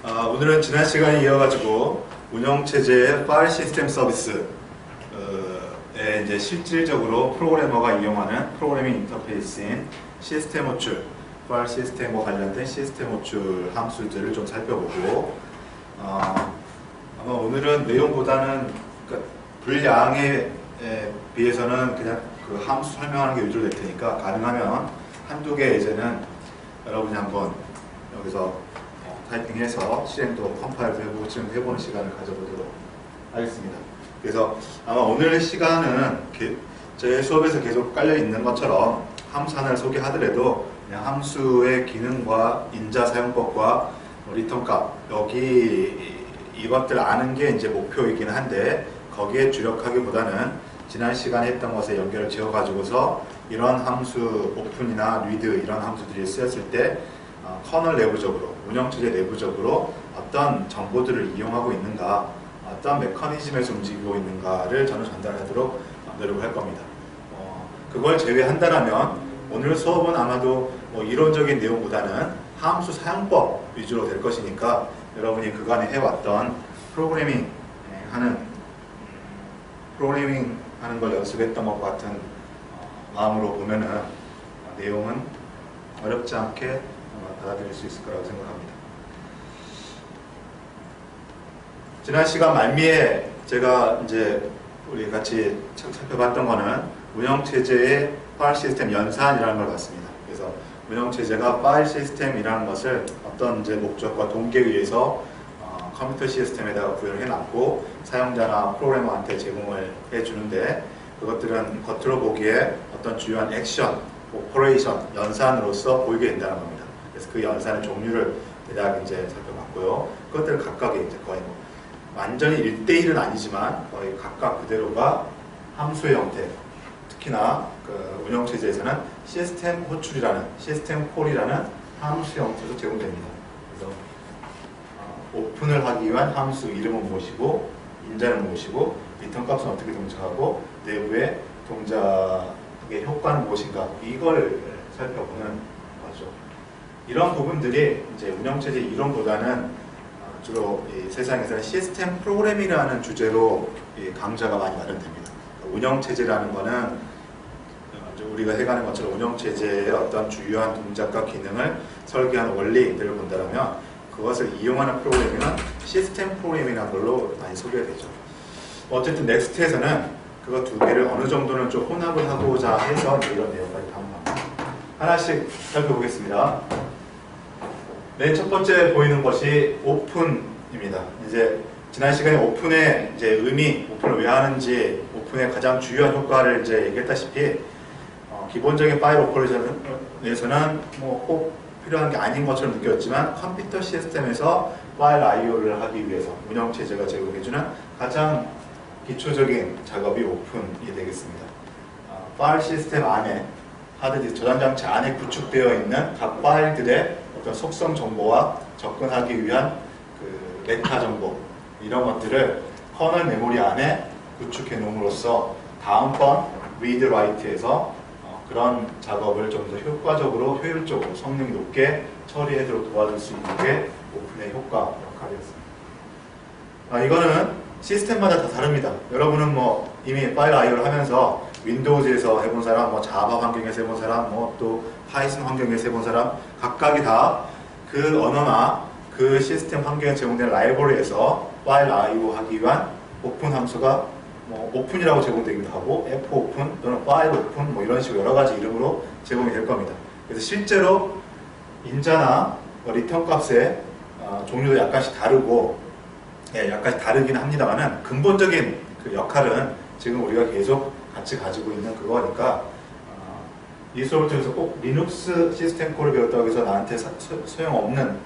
오늘은 지난 시간에 이어가지고 운영체제의 파일 시스템 서비스에 이제 실질적으로 프로그래머가 이용하는 프로그래밍 인터페이스인 시스템 호출, 파일 시스템과 관련된 시스템 호출 함수들을 좀 살펴보고 아마 오늘은 내용보다는 그러니까 분량에 비해서는 그냥 그 함수 설명하는 게 위주로 될 테니까 가능하면 한두 개 이제는 여러분이 한번 여기서 타이핑해서 실행도 컴파일도 해보고 지금 해보는 시간을 가져보도록 하겠습니다. 그래서 아마 오늘 시간은 저희 수업에서 계속 깔려 있는 것처럼 함수 하나를 소개하더라도 그냥 함수의 기능과 인자 사용법과 리턴값 여기 이것들 아는 게 이제 목표이긴 한데 거기에 주력하기보다는 지난 시간에 했던 것에 연결을 지어가지고서 이런 함수 오픈이나 리드 이런 함수들이 쓰였을 때 커널 내부적으로, 운영체제 내부적으로 어떤 정보들을 이용하고 있는가, 어떤 메커니즘에서 움직이고 있는가를 저는 전달하도록 노력을 할 겁니다. 그걸 제외한다면 오늘 수업은 아마도 이론적인 내용보다는 함수 사용법 위주로 될 것이니까 여러분이 그간에 해왔던 프로그래밍 하는 걸 연습했던 것 같은 마음으로 보면은 내용은 어렵지 않게 받아들일 수 있을 거라고 생각합니다. 지난 시간 말미에 제가 이제 우리 같이 살펴봤던 거는 운영체제의 파일 시스템 연산이라는 걸 봤습니다. 그래서 운영체제가 파일 시스템이라는 것을 어떤 이제 목적과 동기에 의해서 컴퓨터 시스템에다가 구현을 해놨고 사용자나 프로그래머한테 제공을 해주는데 그것들은 겉으로 보기에 어떤 주요한 액션, 오퍼레이션, 연산으로서 보이게 된다는 겁니다. 그래서 그 연산의 종류를 대략 이제 살펴봤고요. 그것들 각각의 이제 거의 완전히 1대1은 아니지만 거의 각각 그대로가 함수의 형태, 특히나 그 운영체제에서는 시스템 호출이라는, 시스템 콜이라는 함수 형태로 제공됩니다. 그래서 오픈을 하기 위한 함수 이름은 무엇이고, 인자는 무엇이고, 리턴 값은 어떻게 동작하고, 내부의 동작의 효과는 무엇인가, 이걸 살펴보는 거죠. 이런 부분들이 이제 운영체제 이론보다는 주로 이 세상에서는 시스템 프로그래밍이라는 주제로 강좌가 많이 마련됩니다. 운영체제라는 거는 우리가 해가는 것처럼 운영체제의 어떤 주요한 동작과 기능을 설계하는 원리들을 본다면 그것을 이용하는 프로그래밍은 시스템 프로그래밍이라는 걸로 많이 소개가 되죠. 어쨌든 넥스트에서는 그거 두 개를 어느 정도는 좀 혼합을 하고자 해서 이런 내용까지 담아갑니다. 하나씩 살펴보겠습니다. 맨 첫 번째 보이는 것이 오픈입니다. 이제 지난 시간에 오픈의 이제 의미, 오픈을 왜 하는지, 오픈의 가장 주요한 효과를 이제 얘기했다시피 기본적인 파일 오퍼레이션에서는 꼭 필요한 게 아닌 것처럼 느꼈지만 컴퓨터 시스템에서 파일 I/O를 하기 위해서 운영체제가 제공해주는 가장 기초적인 작업이 오픈이 되겠습니다. 파일 시스템 안에 하드디스크 저장장치 안에 구축되어 있는 각 파일들의 어떤 속성 정보와 접근하기 위한 그 메타 정보 이런 것들을 커널 메모리 안에 구축해 놓음으로써 다음번 read write에서 그런 작업을 좀 더 효과적으로 효율적으로 성능이 높게 처리하도록 도와줄 수 있는 게 오픈의 효과 역할이었습니다. 이거는 시스템마다 다 다릅니다. 여러분은 이미 파일 I/O를 하면서 윈도우즈에서 해본 사람, 자바 환경에서 해본 사람, 또 파이썬 환경에서 해본 사람 각각이 다 그 언어나 그 시스템 환경에 제공된 라이브러리에서 파일 I/O 하기 위한 오픈 함수가 오픈이라고 제공되기도 하고 fopen 또는 파일 오픈 이런 식으로 여러 가지 이름으로 제공이 될 겁니다. 그래서 실제로 인자나 리턴 값의 종류도 약간씩 다르고 약간씩 다르긴 합니다만은 근본적인 그 역할은 지금 우리가 계속 같이 가지고 있는 그거니까 이 수업을 통해서 꼭 리눅스 시스템 콜을 배웠다고 해서 나한테 소용없는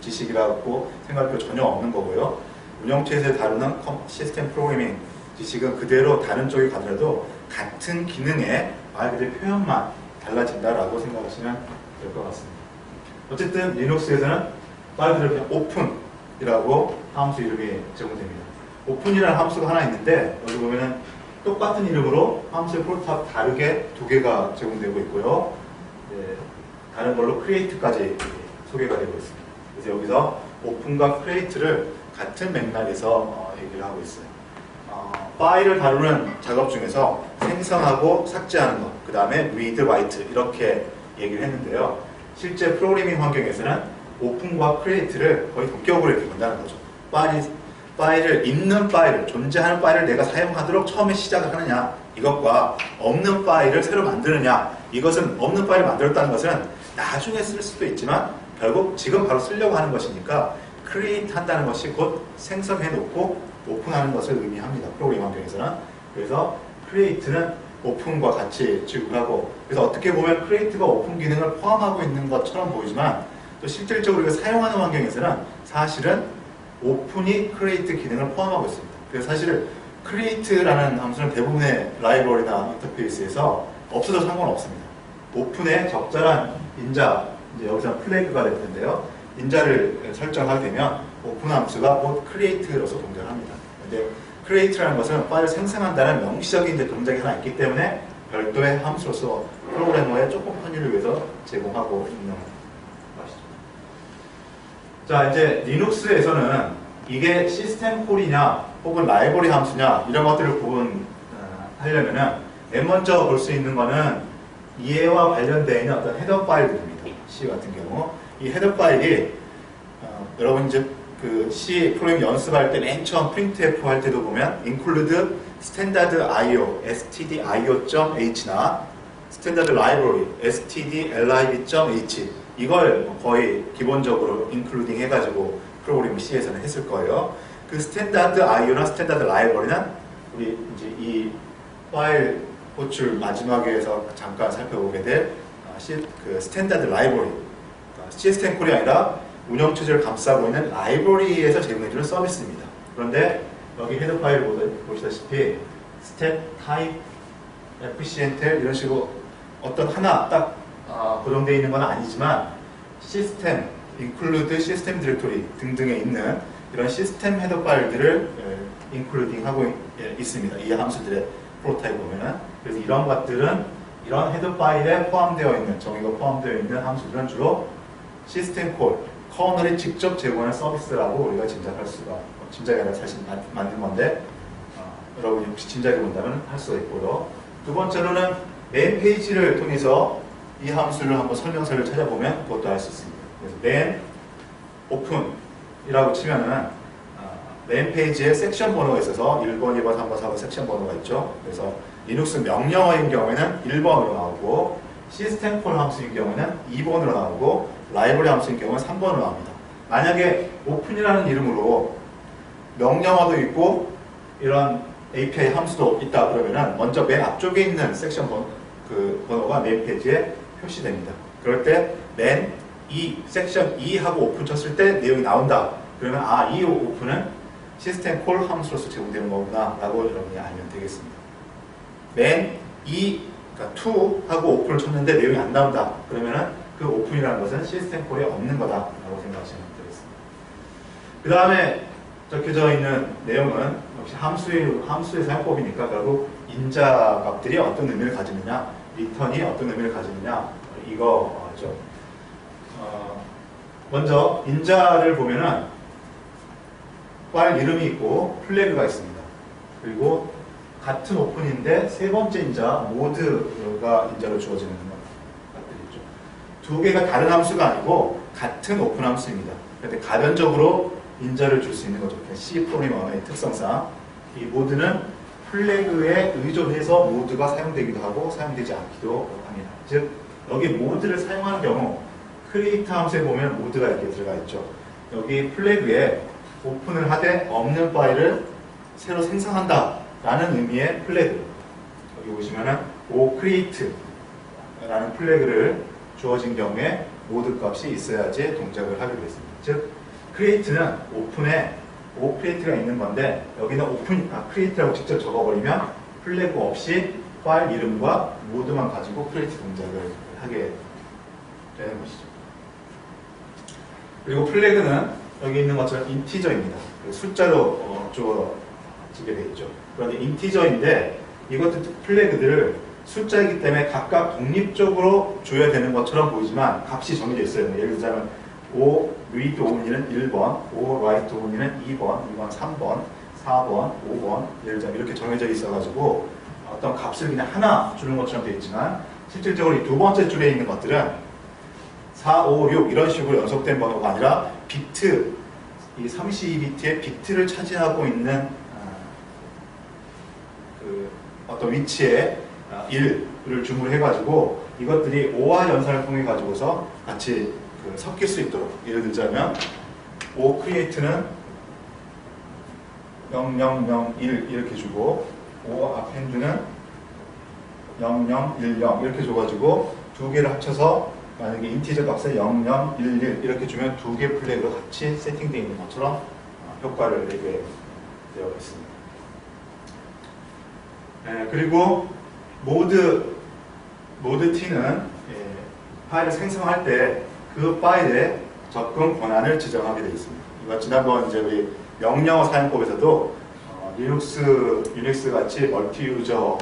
지식이라고 생각할 필요 전혀 없는 거고요. 운영체제에서 다루는 시스템 프로그래밍 지식은 그대로 다른 쪽에 가더라도 같은 기능의 말 그대로 표현만 달라진다라고 생각하시면 될 것 같습니다. 어쨌든 리눅스에서는 말 그대로 그냥 오픈이라고 함수 이름이 제공됩니다. 오픈이라는 함수가 하나 있는데 여기 보면은 똑같은 이름으로 함수의 프로토타입 다르게 두 개가 제공되고 있고요. 다른 걸로 create까지 소개가 되고 있습니다. 그래서 여기서 오픈과 크리에이트를 같은 맥락에서 얘기를 하고 있어요. 파일을 다루는 작업 중에서 생성하고 삭제하는 것, 그 다음에 read, write 이렇게 얘기를 했는데요. 실제 프로그래밍 환경에서는 오픈과 크리에이트를 거의 독격으로 이렇게 본다는 거죠. 파일을 있는 파일을, 존재하는 파일을 내가 사용하도록 처음에 시작을 하느냐, 이것과 없는 파일을 새로 만드느냐, 이것은 없는 파일을 만들었다는 것은 나중에 쓸 수도 있지만 결국 지금 바로 쓰려고 하는 것이니까 크리에이트 한다는 것이 곧 생성해 놓고 오픈하는 것을 의미합니다. 프로그래밍 환경에서는. 그래서 크리에이트는 오픈과 같이 지급하고, 그래서 어떻게 보면 크리에이트가 오픈 기능을 포함하고 있는 것처럼 보이지만 또 실질적으로 이거 사용하는 환경에서는 사실은 오픈이 크리에이트 기능을 포함하고 있습니다. 그래서 사실 크리에이트라는 함수는 대부분의 라이브러리나 인터페이스에서 없어도 상관없습니다. 오픈에 적절한 인자, 이제 여기서는 플래그가 될 텐데요. 인자를 설정하게 되면 오픈 함수가 곧 크리에이트로서 동작을 합니다. 근데 크리에이트라는 것은 파일을 생성한다는 명시적인 이제 동작이 하나 있기 때문에 별도의 함수로서 프로그래머의 조금 편의를 위해서 제공하고 있는 것이죠. 자, 이제 리눅스에서는 이게 시스템 콜이냐 혹은 라이브러리 함수냐 이런 것들을 구분하려면은 맨 먼저 볼 수 있는 거는 이해와 관련되어 있는 어떤 헤더 파일들입니다. C 같은 경우 이 헤더 파일이 여러분 이제 그 C 프로그램 연습할 때 맨 처음 printf 할 때도 보면 include standard IO stdio.h나 standard library stdlib.h 이걸 거의 기본적으로 including 해가지고 프로그램 C에서는 했을 거예요. 그 스탠다드 IO나 스탠다드 라이브러리는 우리 이제 이 파일 호출 마지막에서 잠깐 살펴보게 될 그 스탠다드 라이브러리, 시스템 콜이 아니라 운영체제를 감싸고 있는 라이브러리에서 제공해주는 서비스입니다. 그런데 여기 헤더 파일을 보시다시피 스텝, 타입, efficient 이런 식으로 어떤 하나 딱 고정되어 있는 건 아니지만 시스템, include 시스템 디렉토리 등등에 있는 이런 시스템 헤더 파일들을 including 하고 있습니다. 이 함수들의 프로타입 보면은. 그래서 이런 것들은 이런 헤더 파일에 포함되어 있는, 정의가 포함되어 있는 함수들은 주로 시스템 콜, 커널이 직접 제공하는 서비스라고 우리가 짐작할 수가, 짐작이 아니라 사실 만든 건데, 여러분이 혹시 짐작해 본다면 할 수가 있고요. 두 번째로는 맨 페이지를 통해서 이 함수를 한번 설명서를 찾아보면 그것도 알 수 있습니다. 그래서 맨 오픈이라고 치면은 맨 페이지에 섹션 번호가 있어서 1번, 2번, 3번, 4번 섹션 번호가 있죠. 그래서 리눅스 명령어인 경우에는 1번으로 나오고 시스템 콜 함수인 경우에는 2번으로 나오고 라이브러리 함수인 경우는 3번으로 나옵니다. 만약에 오픈이라는 이름으로 명령어도 있고 이런 API 함수도 있다 그러면은 먼저 맨 앞쪽에 있는 섹션 번호가 맨 페이지에 표시됩니다. 그럴 때 맨 섹션 2 하고 오픈 쳤을 때 내용이 나온다. 그러면 이 오픈은 시스템 콜 함수로서 제공되는 거구나 라고 여러분이 알면 되겠습니다. 맨 그러니까 2 하고 오픈을 쳤는데 내용이 안 나온다. 그러면은 그 오픈이라는 것은 시스템 콜에 없는 거다 라고 생각하시면 되겠습니다. 그 다음에 적혀져 있는 내용은 역시 함수의 사용법이니까 결국 인자 값들이 어떤 의미를 가지느냐, 리턴이 어떤 의미를 가지느냐, 이거죠. 먼저 인자를 보면은 파일 이름이 있고 플래그가 있습니다. 그리고 같은 오픈인데 세 번째 인자 모드가 인자로 주어지는 것들이 있죠. 두 개가 다른 함수가 아니고 같은 오픈 함수입니다. 그런데 가변적으로 인자를 줄 수 있는 거죠. C 프로그램 언어의 특성상 이 모드는 플래그에 의존해서 모드가 사용되기도 하고 사용되지 않기도 합니다. 즉 여기 모드를 사용하는 경우 크리에이트 함수에 보면 모드가 이렇게 들어가 있죠. 여기 플래그에 오픈을 하되 없는 파일을 새로 생성한다 라는 의미의 플래그, 여기 보시면은 create 라는 플래그를 주어진 경우에 모드 값이 있어야지 동작을 하게 되겠습니다. 즉 create는 오픈에 create가 있는 건데 여기는 create라고 직접 적어버리면 플래그 없이 파일 이름과 모드만 가지고 create 동작을 하게 되는 것이죠. 그리고 플래그는 여기 있는 것처럼 인티저입니다. 숫자로 주어지게 되어 있죠. 그런데 인티저인데 이것도 플래그들을 숫자이기 때문에 각각 독립적으로 줘야 되는 것처럼 보이지만 값이 정해져 있어요. 예를 들자면 O read only는 1번, O write only는 2번, 2번 3번, 4번, 5번 예를 들면 이렇게 정해져 있어가지고 어떤 값을 그냥 하나 주는 것처럼 되어 있지만 실질적으로 이 두 번째 줄에 있는 것들은 4, 5, 6 이런 식으로 연속된 번호가 아니라 비트, 이 32비트의 비트를 차지하고 있는 그 어떤 위치에 1을 주문을 해가지고 이것들이 5와 연산을 통해 가지고서 같이 섞일 수 있도록 예를 들자면 O create는 0001 이렇게 주고 O append는 0010 이렇게 줘가지고 두 개를 합쳐서 만약에 인티저 값에 0011 이렇게 주면 두 개 플래그로 같이 세팅되어 있는 것처럼 효과를 내게 되어 있습니다. 그리고 모드 T는 파일을 생성할 때 그 파일에 접근 권한을 지정하게 되어 있습니다. 이거 지난번 이제 우리 명령어 사용법에서도 유닉스 같이 멀티 유저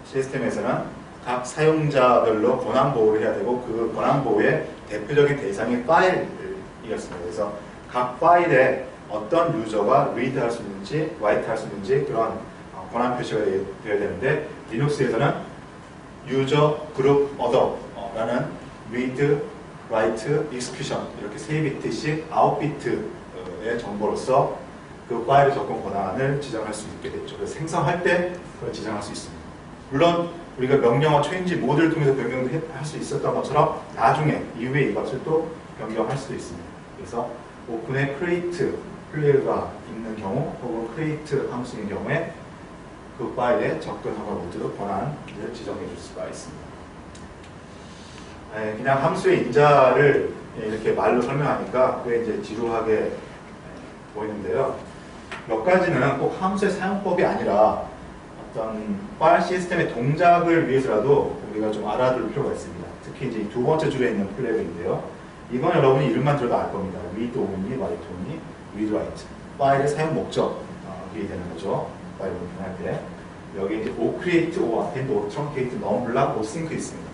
시스템에서는 각 사용자별로 권한 보호를 해야 되고 그 권한 보호의 대표적인 대상이 파일이었습니다. 그래서 각 파일에 어떤 유저가 read 할 수 있는지, write 할 수 있는지 그런 권한 표시가 되어야 되는데 리눅스에서는 유저, 그룹, other라는 read, write, execution 이렇게 3비트씩 9비트의 정보로서 그 파일의 접근 권한을 지정할 수 있게 됐죠. 그래서 생성할 때 그걸 지정할 수 있습니다. 물론 우리가 명령어 change 모드를 통해서 변경할 수 있었던 것처럼 나중에 이후에 이것을 또 변경할 수도 있습니다. 그래서 오픈에 create 플레이어가 있는 경우 혹은 create 함수인 경우에 그 파일에 접근 허가 모드 권한을 지정해 줄 수가 있습니다. 그냥 함수의 인자를 이렇게 말로 설명하니까 그게 이제 지루하게 보이는데요. 몇 가지는 꼭 함수의 사용법이 아니라 어떤 파일 시스템의 동작을 위해서라도 우리가 좀 알아둘 필요가 있습니다. 특히 이제 두 번째 줄에 있는 플래그인데요. 이건 여러분이 이름만 들어도 알 겁니다. read only, write only, read write. 파일의 사용 목적이 되는 거죠. 파일을 변할 때. 여기 이제 O create, O append, O truncate, non-block, O sync 있습니다.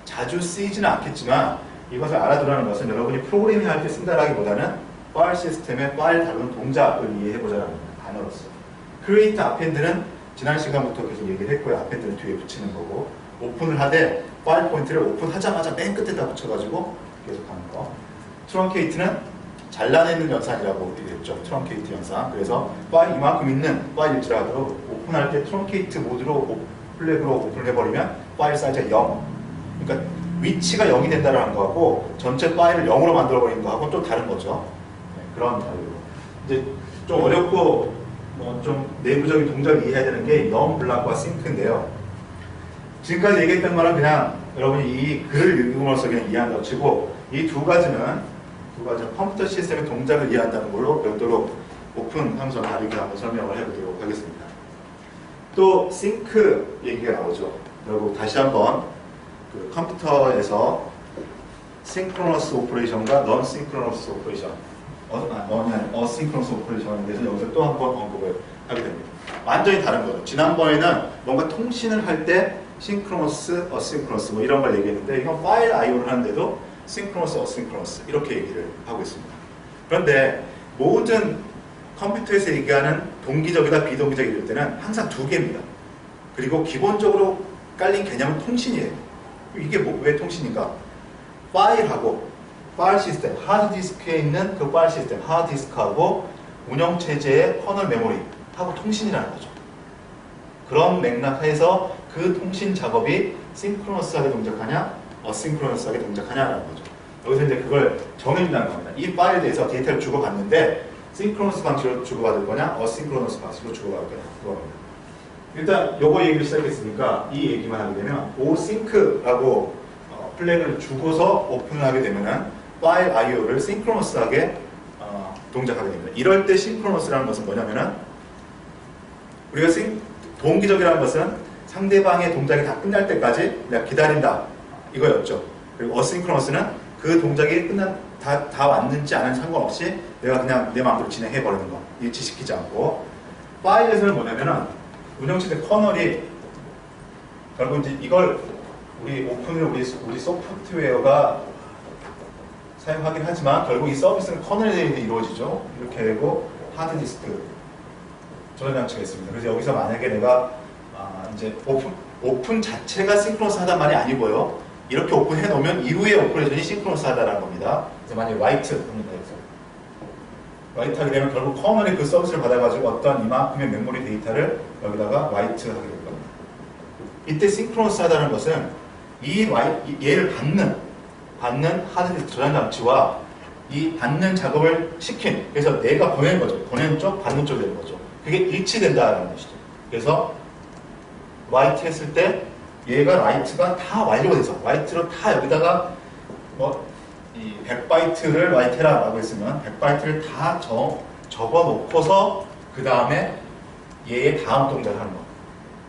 자주 쓰이지는 않겠지만 이것을 알아두라는 것은 여러분이 프로그래밍 할 때 쓴다라기보다는 파일 시스템의 파일 다루는 동작을 이해해보자는 단어로서 create, append는 지난 시간부터 계속 얘기를 했고요. append는 뒤에 붙이는 거고 오픈을 하되 파일 포인트를 오픈하자마자 맨 끝에다 붙여가지고 계속하는 거. truncate는 잘라내는 연산이라고 얘기했죠. 트렁케이트 연산. 그래서 파일 이만큼 있는 파일일지라도 오픈할 때 트렁케이트 모드로 플래그로 오픈을 해버리면 파일 사이즈가 0. 그러니까 위치가 0이 된다는 거하고 전체 파일을 0으로 만들어버리는 거하고 좀 다른 거죠. 네, 그런 타입으로. 이제 좀 어렵고 좀 내부적인 동작을 이해해야 되는 게 non-block과 sync인데요. 지금까지 얘기했던 거는 그냥 여러분이 이 글을 읽음으로써 그냥 이해한다고 치고 이 두 가지는 컴퓨터 시스템의 동작을 이해한다는 걸로 별도로 오픈 함수와 다르게 한번 설명을 해보도록 하겠습니다. 또 sync 얘기가 나오죠. 결국 다시 한번 그 컴퓨터에서 synchronous operation과 non-synchronous operation, asynchronous operation에 대해서 여기서 또 한 번 언급을 하게 됩니다. 완전히 다른 거죠. 지난번에는 뭔가 통신을 할 때 synchronous, asynchronous 뭐 이런 걸 얘기했는데 이건 파일 I/O를 하는데도 synchronous, asynchronous 이렇게 얘기를 하고 있습니다. 그런데 모든 컴퓨터에서 얘기하는 동기적이다 비동기적 이럴 때는 항상 두 개입니다. 그리고 기본적으로 깔린 개념은 통신이에요. 이게 왜 통신인가? 파일하고 파일 시스템, 하드디스크에 있는 그 파일 시스템, 하드디스크하고 운영체제의 커널 메모리하고 통신이라는 거죠. 그런 맥락에서 그 통신 작업이 싱크로너스하게 동작하냐 어싱크로너스하게 동작하냐라는 거죠. 여기서 이제 그걸 정해준다는 겁니다. 이 파일에 대해서 데이터를 주고받는데 싱크로너스 방식으로 주고받을 거냐 어싱크로너스 방식으로 주고받을 거냐 그겁니다. 일단 요거 얘기를 시작했으니까 이 얘기만 하게 되면 오싱크라고 플래그를 주고서 오픈을 하게 되면은 파일 I/O를 싱크로너스하게 동작하게 됩니다. 이럴 때 싱크로너스라는 것은 뭐냐면은 우리가 동기적이라는 것은 상대방의 동작이 다 끝날 때까지 내가 기다린다 이거였죠. 그리고 어싱크로너스는 그 동작이 다 왔는지 안 왔는지 상관없이 내가 그냥 내 마음대로 진행해 버리는 거. 일치시키지 않고. 파일에서는 뭐냐면은 운영체제 커널이 결국 이제 이걸 우리 오픈을 우리 소프트웨어가 사용하긴 하지만 결국 이 서비스는 커널에 이루어지죠. 이렇게 되고 하드디스크 저장 장치가 있습니다. 그래서 여기서 만약에 내가 이제 오픈 자체가 싱크로너스 하단 말이 아니고요. 이렇게 오픈해 놓으면 이후에 오퍼레이션이 싱크로너스 하다라는 겁니다. 그래서 만약에 라이트 합니다. 라이트 하게 되면 결국 커널이 그 서비스를 받아가지고 어떤 이만큼의 메모리 데이터를 여기다가 라이트 하게 될 겁니다. 이때 싱크로너스 하다는 것은 얘를 받는 하드디스크 저장 장치와 이 받는 작업을 시킨, 그래서 내가 보낸 거죠. 보낸 쪽, 받는 쪽이 되는 거죠. 그게 일치된다는 것이죠. 그래서 라이트 했을 때 얘가 라이트가 다 완료가 돼서 라이트로 다 여기다가 이 100바이트를 라이트 해라 라고 했으면 100바이트를 다 적어 놓고서 그 다음에 얘의 다음 동작을 하는 거.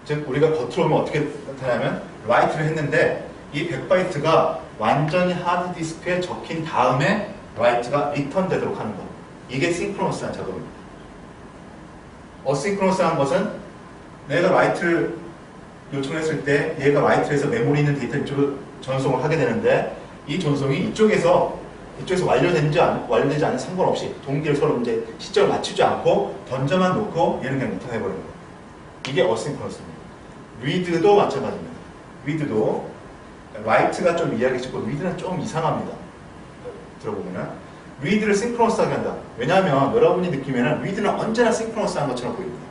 즉 우리가 겉으로 보면 어떻게 나타나면 라이트를 했는데 이 100바이트가 완전히 하드디스크에 적힌 다음에 라이트가 리턴 되도록 하는 거. 이게 싱크로너스한 작업입니다. 어싱크로너스한 것은 내가 라이트를 요청했을 때 얘가 라이트를 해서 메모리 있는 데이터 이쪽으로 전송을 하게 되는데 이 전송이 이쪽에서 완료되지 않은 상관없이 동기를 서로 이제 시점을 맞추지 않고 던져만 놓고 얘는 그냥 리턴 해버리는 거예요. 이게 어싱크로너스입니다. 리드도 마찬가지입니다. 리드도 라이트가 좀 이해하기 쉽고 리드는 좀 이상합니다. 들어보면은 리드를 싱크로너스하게 한다. 왜냐하면 여러분이 느끼면은 리드는 언제나 싱크로너스한 것처럼 보입니다.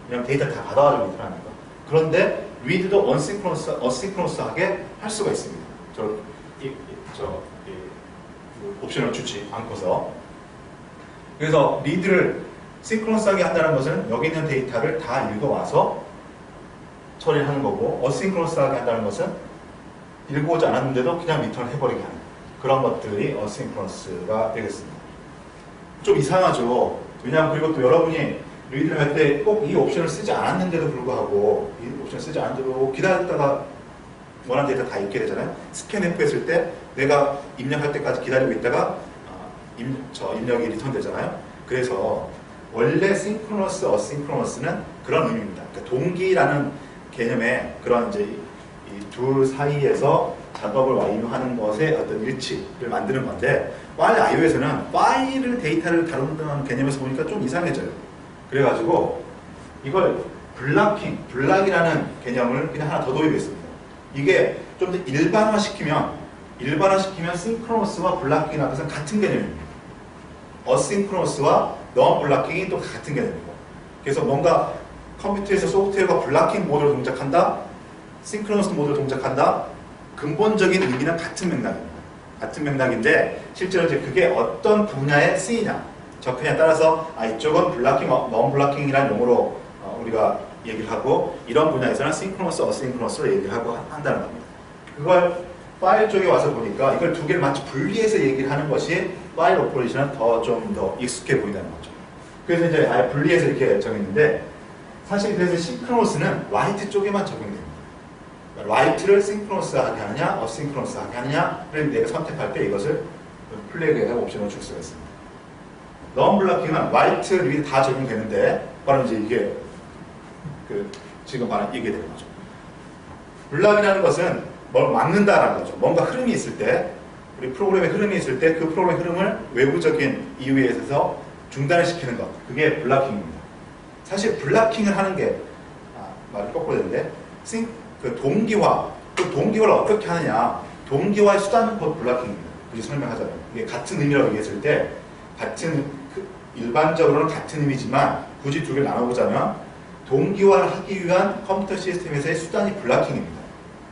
왜냐하면 데이터를 다 받아가지고 리드를 하는 거. 그런데 리드도 어싱크로너스하게 할 수가 있습니다. 옵션을 주지 않고서. 그래서 리드를 싱크로너스하게 한다는 것은 여기 있는 데이터를 다 읽어와서 처리하는 거고, 어싱크로너스하게 한다는 것은 읽어오지 않았는데도 그냥 리턴을 해버리게 하는 그런 것들이 어싱크로너스가 되겠습니다. 좀 이상하죠. 왜냐하면 그리고 또 여러분이 리드를 할 때 꼭 이 옵션을 쓰지 않았는데도 불구하고 이 옵션을 쓰지 않았는데도 기다렸다가 원하는 데이터 다 읽게 되잖아요. 스캔 F 했을 때 내가 입력할 때까지 기다리고 있다가 입력이 리턴 되잖아요. 그래서 원래 싱크로너스, 어싱크로너스는 그런 의미입니다. 그러니까 동기라는 개념의 그런 이제 이 둘 사이에서 작업을 완료하는 것의 어떤 일치를 만드는 건데, 파일 IO에서는 파일을 데이터를 다룬다는 개념에서 보니까 좀 이상해져요. 그래가지고 이걸 블락이라는 개념을 그냥 하나 더 도입했습니다. 이게 좀 더 일반화시키면 싱크로너스와 블락킹이라는 것은 같은 개념입니다. 어싱크로너스와 non 블락킹이 또 같은 개념이고, 그래서 뭔가 컴퓨터에서 소프트웨어가 블락킹 모드로 동작한다, 싱크로너스 모드로 동작한다, 근본적인 의미는 같은 맥락입니다. 같은 맥락인데 실제로 이제 그게 어떤 분야에 쓰이냐, 적혀냐에 따라서 이쪽은 블락킹, non 블락킹이라는 용어로 우리가 얘기를 하고, 이런 분야에서는 싱크로너스, 어싱크로너스로 얘기를 하고 한다는 겁니다. 그걸 파일 쪽에 와서 보니까 이걸 두 개를 마치 분리해서 얘기를 하는 것이 파일 오퍼레이션은 좀 더 익숙해 보인다는 거죠. 그래서 이제 아예 분리해서 이렇게 정했는데, 사실 그래서 싱크로너스는 라이트 쪽에만 적용됩니다. 라이트를 싱크로너스하게 하느냐, 어싱크로너스하게 하느냐를 내가 선택할 때 이것을 플래그에다가 옵션을 줄 수가 있습니다. non 블락킹은 라이트, 리드 다 적용되는데, 바로 이제 이게 지금 말한 이게 되는 거죠. 블락이라는 것은 뭘 막는다라는 거죠. 뭔가 흐름이 있을 때, 우리 프로그램의 흐름이 있을 때 그 프로그램의 흐름을 외부적인 이유에 있어서 중단을 시키는 것. 그게 블락킹입니다. 사실 블락킹을 하는 게, 말이 거꾸로 되는데, 그 동기화를 어떻게 하느냐. 동기화의 수단은 곧 블락킹입니다. 굳이 설명하자면. 이게 같은 의미라고 얘기했을 때, 일반적으로는 같은 의미지만, 굳이 두 개를 나눠보자면, 동기화를 하기 위한 컴퓨터 시스템에서의 수단이 블락킹입니다.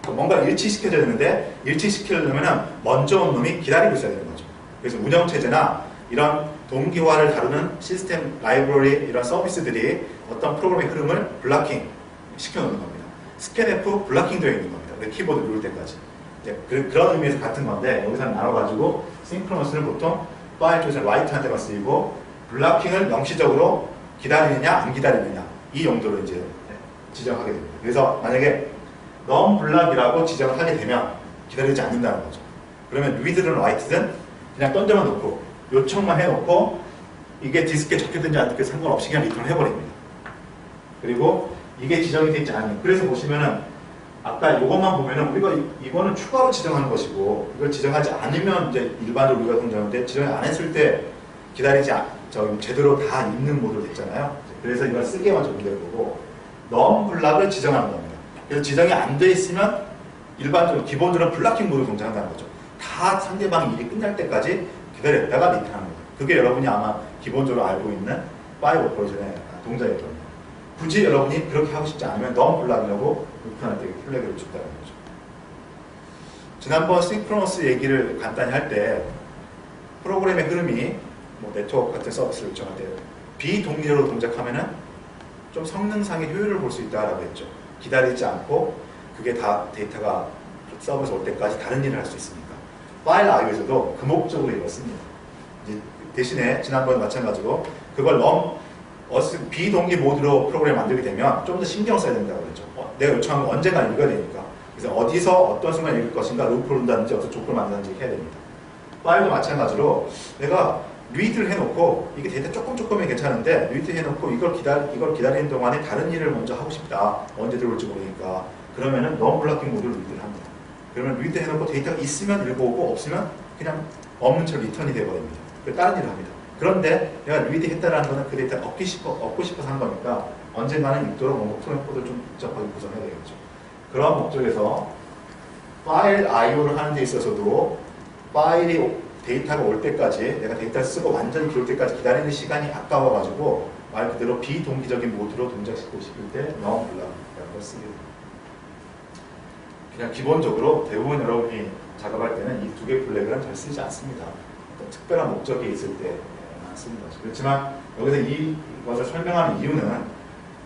뭔가 일치시켜줘야 되는데, 일치시키려면 먼저 온 놈이 기다리고 있어야 되는 거죠. 그래서 운영체제나 이런 동기화를 다루는 시스템 라이브러리, 이런 서비스들이 어떤 프로그램의 흐름을 블락킹 시켜놓는 겁니다. 스캔F 블락킹 되어 있는 겁니다. 우리 키보드 누를 때까지. 이제 그런 의미에서 같은 건데, 여기서는 나눠가지고 싱크로너스는 보통 파일 쪽에서 라이트한 데만 쓰이고, 블락킹을 명시적으로 기다리느냐 안 기다리느냐 이 용도로 이제 지정하게 됩니다. 그래서 만약에 non 블락이라고 지정을 하게 되면 기다리지 않는다는 거죠. 그러면 read든 write든 그냥 던져만 놓고 요청만 해놓고 이게 디스크에 적혀든지 않든지 상관없이 그냥 리턴을 해버립니다. 그리고 이게 지정이 되지 않으면, 그래서 보시면은 아까 이것만 보면은 우리가 이거는 추가로 지정하는 것이고 이걸 지정하지 않으면 이제 일반적으로 우리가 동작하는데 지정 안 했을 때 기다리지 제대로 다 있는 모드로 됐잖아요. 그래서 이걸 쓰게만 적용될 거고 non 블락을 지정하는 겁니다. 그래서 지정이 안 돼 있으면 일반적으로 기본적으로 블락킹 모드로 동작한다는 거죠. 다 상대방이 일이 끝날 때까지 기다렸다가 리턴하는 거죠. 그게 여러분이 아마 기본적으로 알고 있는 파일 오퍼레이션의 동작이거든요. 굳이 여러분이 그렇게 하고 싶지 않으면 non 블락이라고 루프할 때 플래그를 준다는 거죠. 지난번 싱크로너스 얘기를 간단히 할 때 프로그램의 흐름이 뭐 네트워크 같은 서비스를 요청할 때 비동리적으로 동작하면은 좀 성능상의 효율을 볼 수 있다라고 했죠. 기다리지 않고 그게 다 데이터가 서버에서 올 때까지 다른 일을 할 수 있으니까. 파일 IO에서도 그 목적으로 이뤘습니다. 대신에 지난번에 마찬가지로 그걸 비동기 모드로 프로그램 만들게 되면 좀 더 신경 써야 된다고 그랬죠. 내가 요청한 건 언젠가 읽어야 되니까. 그래서 어디서 어떤 순간 읽을 것인가 루프를 한다든지 어떤 조건을 만든다든지 해야 됩니다. 파일도 마찬가지로 내가 리드를 해놓고 이게 데이터 조금이면 괜찮은데 리드 해놓고 이걸 기다리는 동안에 다른 일을 먼저 하고 싶다. 언제 들어올지 모르니까. 그러면은 non 블락킹 모드로 리드를 합니다. 그러면 리드 해놓고 데이터가 있으면 읽어오고 없으면 그냥 없는 채로 리턴이 돼버립니다. 다른 일을 합니다. 그런데 내가 리드 했다라는 거는 그 데이터를 얻고 싶어서 한 거니까 언젠가는 읽도록 뭔가 프로그램 코드를 좀 복잡하게 구성해야 되겠죠. 그런 목적에서 파일 IO를 하는 데 있어서도 데이터가 올 때까지 내가 데이터를 쓰고 완전히 기록 때까지 기다리는 시간이 아까워가지고 말 그대로 비동기적인 모드로 동작시키고 싶을 때 non 블락이라고 걸 쓰게 됩니다. 그냥 기본적으로 대부분 여러분이 작업할 때는 이 두 개의 플래그는 잘 쓰지 않습니다. 특별한 목적이 있을 때만 씁니다. 그렇지만 여기서 이것을 설명하는 이유는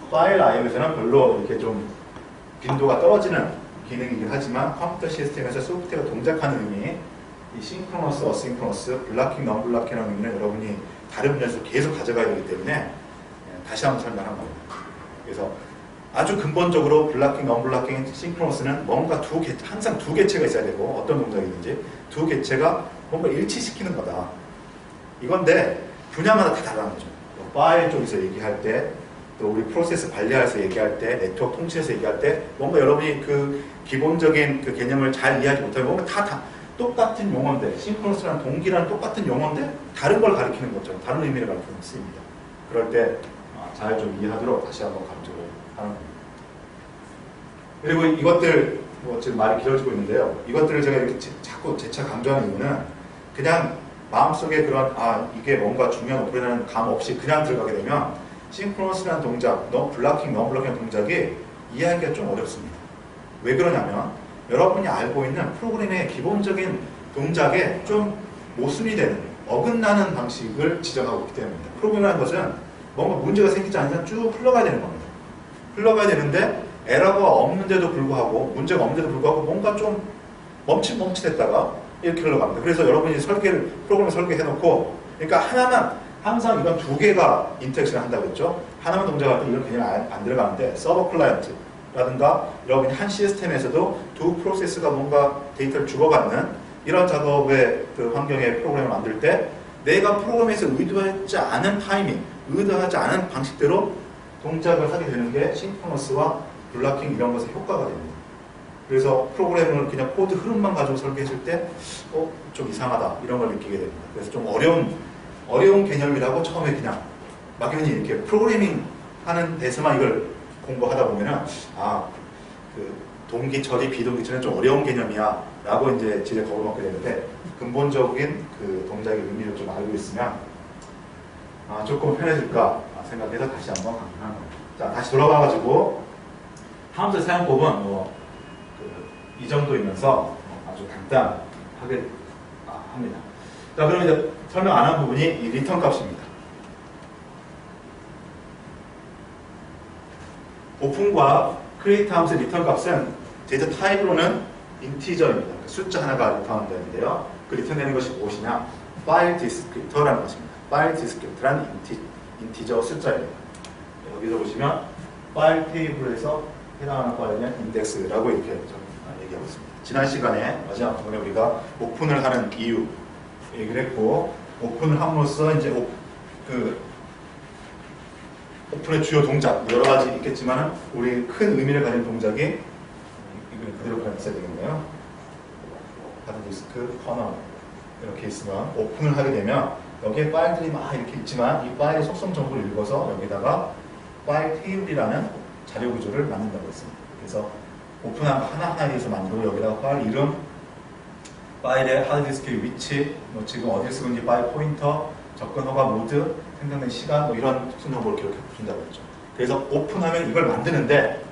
파일 IO에서는 별로 이렇게 좀 빈도가 떨어지는 기능이긴 하지만 컴퓨터 시스템에서 소프트웨어가 동작하는 의미 이 싱크로너스, 어싱크로너스, 블락킹, non 블락킹이라는 의미는 여러분이 다른 분야에서 계속 가져가야 되기 때문에 다시 한번 설명한 겁니다. 그래서 아주 근본적으로 블락킹, non 블락킹, 싱크로너스는 뭔가 항상 두 개체가 있어야 되고 어떤 동작이든지 두 개체가 뭔가 일치시키는 거다. 이건데 분야마다 다 다른 거죠. 파일 쪽에서 얘기할 때 또 우리 프로세스 관리하면서 얘기할 때 네트워크 통신에서 얘기할 때 뭔가 여러분이 그 기본적인 그 개념을 잘 이해하지 못하면 뭔가 다 똑같은 용어인데 싱크로너스랑 동기랑 똑같은 용어인데 다른 걸 가리키는 것처럼 다른 의미를 가리키는 것입니다. 그럴 때 잘 좀 이해하도록 다시 한번 강조를 하는 겁니다. 그리고 이것들 지금 말이 길어지고 있는데요. 이것들을 제가 이렇게 자꾸 재차 강조하는 이유는 그냥 마음속에 그런 이게 뭔가 중요한 오퍼레이션이라는 감 없이 그냥 들어가게 되면 싱크로너스라는 동작, 블락킹, non 블락킹 동작이 이해하기가 좀 어렵습니다. 왜 그러냐면 여러분이 알고 있는 프로그램의 기본적인 동작에 좀 모순이 되는 어긋나는 방식을 지정하고 있기 때문입니다. 프로그램이라는 것은 뭔가 문제가 생기지 않으면 쭉 흘러가야 되는 겁니다. 흘러가야 되는데 에러가 없는데도 불구하고 문제가 없는데도 불구하고 뭔가 좀 멈칫멈칫했다가 이렇게 흘러갑니다. 그래서 여러분이 프로그램을 설계해놓고 그러니까 항상 이건 두 개가 인터랙션을 한다고 했죠. 하나만 동작할 때 이건 그냥 안 들어가는데 서버 클라이언트라든가 여러분이 한 시스템에서도 두 프로세스가 뭔가 데이터를 주고받는 이런 작업의 그 환경의 프로그램을 만들 때 내가 프로그램에서 의도하지 않은 타이밍, 의도하지 않은 방식대로 동작을 하게 되는 게 싱크로너스와 블락킹 이런 것의 효과가 됩니다. 그래서 프로그램을 그냥 코드 흐름만 가지고 설계했을 때 좀 이상하다 이런 걸 느끼게 됩니다. 그래서 좀 어려운 개념이라고 처음에 그냥 막연히 이렇게 프로그래밍 하는 데서만 이걸 공부하다 보면은 그 동기 처리, 비동기 처리는 좀 어려운 개념이야 라고 이제 지레 걸어먹게 되는데 근본적인 그 동작의 의미를 좀 알고 있으면 조금 편해질까 생각해서 다시 한번 강조하는 겁니다. 자, 다시 돌아가가지고 함수 사용법은 이 정도이면서 아주 간단하게 합니다. 자, 그럼 이제 설명 안 한 부분이 이 리턴 값입니다. 오픈과 크리에이트 함수의 리턴 값은 데이터 타입으로는 인티저입니다. 숫자 하나가 리턴되는데요. 그 리턴되는 것이 무엇이냐? 파일 디스크립터라는 것입니다. 파일 디스크립터라는 인티저 숫자입니다. 여기서 보시면 파일 테이블에서 해당하는 파일은 인덱스라고 이렇게 얘기하고 있습니다. 지난 시간에 마지막 부분에 우리가 오픈을 하는 이유 얘기를 했고 오픈을 함으로써 이제 오픈의 주요 동작 여러 가지 있겠지만 우리 큰 의미를 가진 동작이 있어야 되겠네요. 하드디스크 커널 이렇게 있으면 오픈을 하게 되면 여기에 파일들이 막 이렇게 있지만 이 파일의 속성 정보를 읽어서 여기다가 파일 테이블이라는 자료 구조를 만든다고 했습니다. 그래서 오픈한 거 하나하나에 대해서 만들고 여기다가 파일 이름, 파일의 하드디스크의 위치, 뭐 지금 어디에 쓰고 있는지 파일 포인터, 접근 허가 모드, 생성된 시간 뭐 이런 특수 정보를 기록해 준다고 했죠. 그래서 오픈하면 이걸 만드는데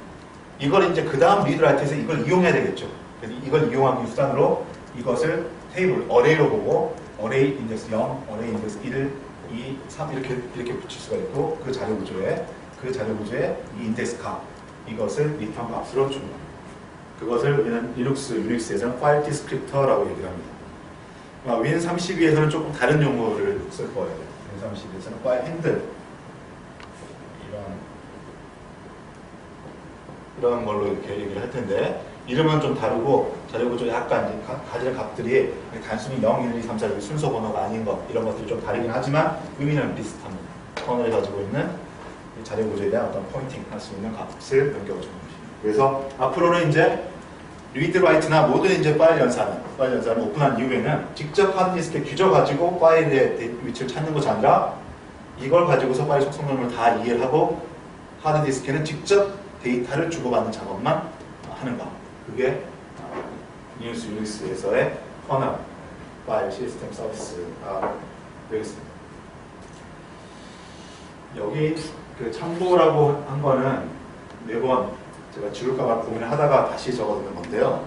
이걸 이제 그 다음 리드라이트에서 이걸 이용해야 되겠죠. 그래서 이걸 이용하기 수단으로 이것을 테이블, 어레이로 보고 어레이 인덱스 0, 어레이 인덱스 1, 2, 3 이렇게 붙일 수가 있고 그 자료 구조에 이 인덱스 값 이것을 리턴 값으로 줍니다. 그것을 우리는 리눅스, 유닉스에서는 파일 디스크립터라고 얘기를 합니다. 윈32에서는 조금 다른 용어를 쓸 거예요. 윈32에서는 파일 핸들 이런 걸로 이렇게 얘기를 할 텐데 이름은 좀 다르고 자료 구조 약간 이제 가지는 값들이 단순히 0, 1, 2, 3, 4 이렇게 순서 번호가 아닌 것 이런 것들이 좀 다르긴 하지만 의미는 비슷합니다. 커널이 가지고 있는 자료 구조에 대한 어떤 포인팅 할 수 있는 값을 변경해 주는 것입니다. 그래서 앞으로는 이제 리드 라이트나 모든 이제 파일 연산을 오픈한 이후에는 직접 하드디스크에 뒤져가지고 파일의 위치를 찾는 것이 아니라 이걸 가지고서 파일 속성 정보를 다 이해를 하고 하드디스크에는 직접 데이터를 주고받는 작업만 하는 것. 그게 리눅스, 유닉스에서의 커널 파일 시스템 서비스가 되겠습니다. 여기 그 참고라고 한 거는 매번 제가 지울까봐 고민을 하다가 다시 적어두는 건데요.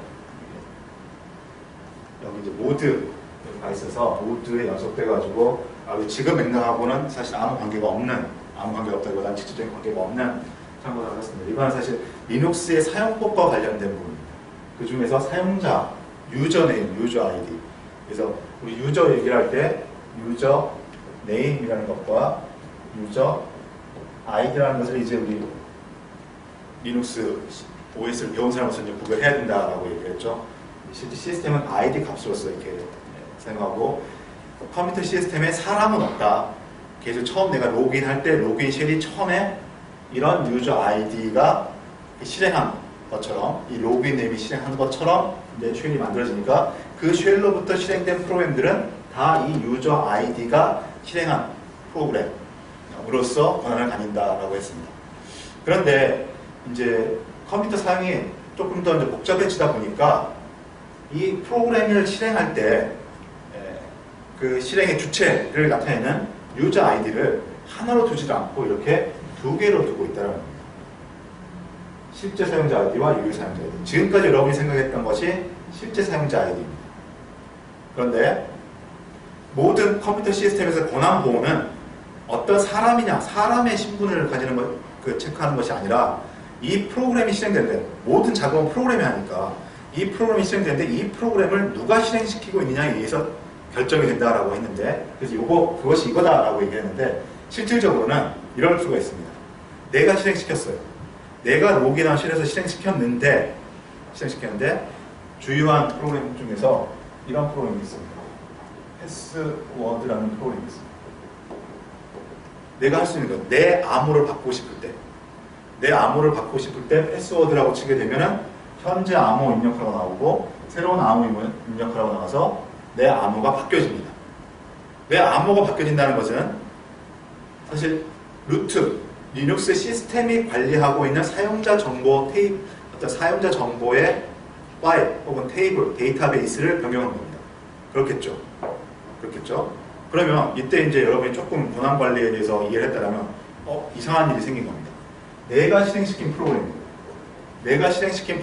여기 이제 모드가 있어서 모드에 연속돼가지고 지금 맥락하고는 사실 아무 관계가 없다기보다는 직접적인 관계가 없는 참고를 하겠습니다. 이건 사실 리눅스의 사용법과 관련된 부분입니다. 그 중에서 사용자, 유저 네임, 유저 아이디. 그래서 우리 유저 얘기를 할 때 유저 네임이라는 것과 유저 아이디라는 것을 이제 우리 리눅스 OS를 배운 사람으로서 이제 구별해야 된다라고 얘기했죠. 실제 시스템은 아이디 값으로서 이렇게 사용하고 컴퓨터 시스템에 사람은 없다. 계속 처음 내가 로그인할 때 로그인 쉘이 처음에 이런 유저 아이디가 실행한 것처럼 이 로그인 앱이 실행한 것처럼 이제 쉘이 만들어지니까 그 쉘로부터 실행된 프로그램들은 다 이 유저 아이디가 실행한 프로그램으로서 권한을 가진다라고 했습니다. 그런데 이제 컴퓨터 사용이 조금 더 이제 복잡해지다 보니까 이 프로그램을 실행할 때 그 실행의 주체를 나타내는 유저 아이디를 하나로 두지 않고 이렇게 두 개로 두고 있다는 겁니다. 실제 사용자 아이디와 유효 사용자 아이디. 지금까지 여러분이 생각했던 것이 실제 사용자 아이디입니다. 그런데 모든 컴퓨터 시스템에서 권한 보호는 어떤 사람이냐, 사람의 신분을 가지는 것, 체크하는 것이 아니라 이 프로그램이 실행되는데 모든 작업은 프로그램이 하니까 이 프로그램이 실행되는데 이 프로그램을 누가 실행시키고 있느냐에 의해서 결정이 된다라고 했는데 그래서 그것이 이거다라고 얘기했는데 실질적으로는 이럴 수가 있습니다. 내가 실행시켰어요. 내가 로그인한 쉘에서 실행시켰는데 주요한 프로그램 중에서 이런 프로그램이 있습니다. 패스워드라는 프로그램이 있습니다. 내가 할 수 있는 거, 내 암호를 바꾸고 싶을 때 패스워드라고 치게 되면은 현재 암호 입력하라고 나오고 새로운 암호 입력하라고 나와서 내 암호가 바뀌어집니다. 내 암호가 바뀌어진다는 것은 사실 루트, 리눅스 시스템이 관리하고 있는 사용자 정보 사용자 정보의 파일 혹은 테이블, 데이터베이스를 변경한 겁니다. 그렇겠죠? 그러면 이때 이제 여러분이 조금 권한 관리에 대해서 이해를 했다면 이상한 일이 생긴 겁니다. 내가 실행시킨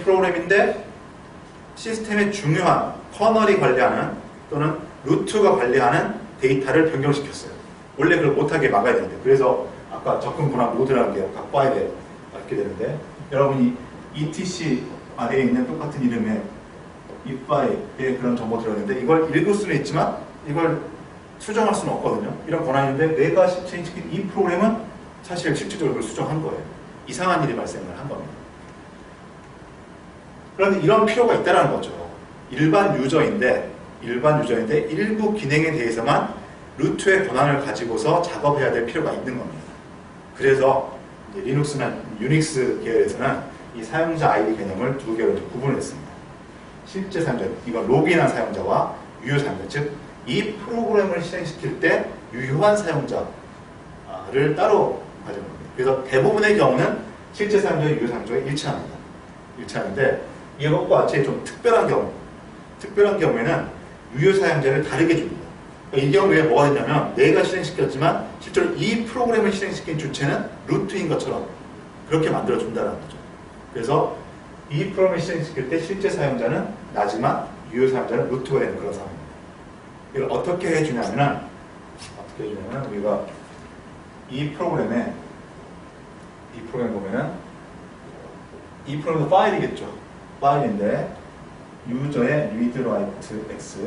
프로그램인데 시스템의 중요한 커널이 관리하는 또는 루트가 관리하는 데이터를 변경시켰어요. 원래 그걸 못하게 막아야 되는데 그래서 아까 접근 권한 모드라는 게 각 파일에 맞게 되는데 여러분이 etc 아래에 있는 똑같은 이름의 이 파일에 그런 정보 들었는데 이걸 읽을 수는 있지만 이걸 수정할 수는 없거든요. 이런 권한인데 내가 실행시킨 이 프로그램은 사실 실질적으로 그걸 수정한 거예요. 이상한 일이 발생을 한 겁니다. 그런데 이런 필요가 있다는 거죠. 일반 유저인데 일부 기능에 대해서만 루트의 권한을 가지고서 작업해야 될 필요가 있는 겁니다. 그래서 리눅스나 유닉스 계열에서는 이 사용자 아이디 개념을 두 개로 구분했습니다. 실제 사용자, 이건 로그인한 사용자와 유효 사용자, 즉 이 프로그램을 실행시킬 때 유효한 사용자를 따로 가지는 겁니다. 그래서 대부분의 경우는 실제 사용자와 유효 사용자가 일치합니다. 일치하는데 이것과 같이 좀 특별한 경우에는 유효 사용자를 다르게 줍니다. 그러니까 이 경우에 뭐가 되냐면 내가 실행시켰지만 실제로 이 프로그램을 실행시킨 주체는 루트인 것처럼 그렇게 만들어준다는 거죠. 그래서 이 프로그램을 실행시킬 때 실제 사용자는 나지만 유효 사용자는 루트가 되는 그런 상황입니다. 이걸 어떻게 해주냐면은 우리가 이 프로그램 보면은 이 프로그램도 파일이겠죠. 파일인데 유저의 read write x,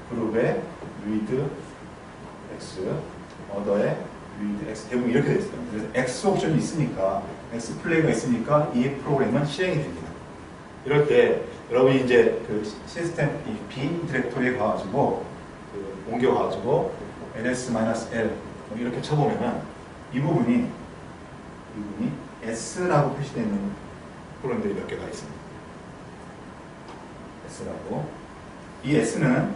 그룹의 read x, other의 read x, 대부분 이렇게 되어 있어요. 그래서 x 옵션이 있으니까, x 플레이가 있으니까 이 프로그램은 실행이 됩니다. 이럴 때 여러분이 이제 그 시스템 이 bin 디렉토리에 가가지고 옮겨가지고 ls-l 이렇게 쳐보면은 이 부분이 s라고 표시되어 있는 프로그램들이 몇 개가 있습니다. s라고. 이 s는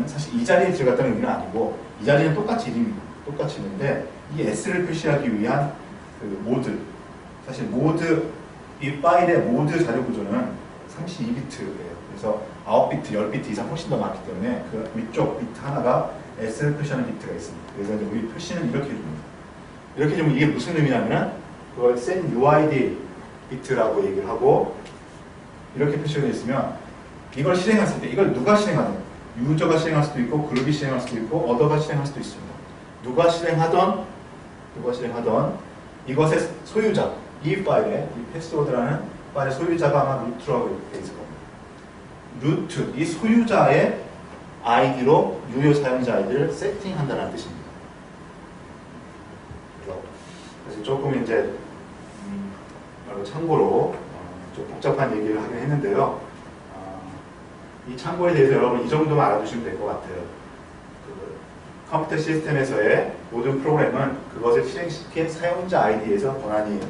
사실 이 자리에 들어갔다는 의미는 아니고 이 자리는 똑같이 이름이 똑같이 있는데 이 s를 표시하기 위한 그 모드, 사실 모드, 이 파일의 모드 자료 구조는 32비트예요. 그래서 9비트, 10비트 이상 훨씬 더 많기 때문에 그 위쪽 비트 하나가 s를 표시하는 비트가 있습니다. 그래서 이제 우리 표시는 이렇게 해줍니다. 이렇게 해주면 이게 무슨 의미냐면 그걸 send uid 비트라고 얘기를 하고 이렇게 표시가 되어 있으면 이걸 실행했을 때 이걸 누가 실행하든 유저가 실행할 수도 있고 그룹이 실행할 수도 있고 어더가 실행할 수도 있습니다. 누가 실행하던 이것의 소유자, 이 파일의 이 패스워드라는 파일의 소유자가 아마 루트라고 되어 있을 겁니다. 루트, 이 소유자의 아이디로 유효 사용자 아이디를 세팅한다는 뜻입니다. 그래서 조금 이제 참고로 좀 복잡한 얘기를 하긴 했는데요. 이 참고에 대해서 여러분 이 정도만 알아두시면 될 것 같아요. 그 컴퓨터 시스템에서의 모든 프로그램은 그것을 실행시킨 사용자 아이디에서 권한이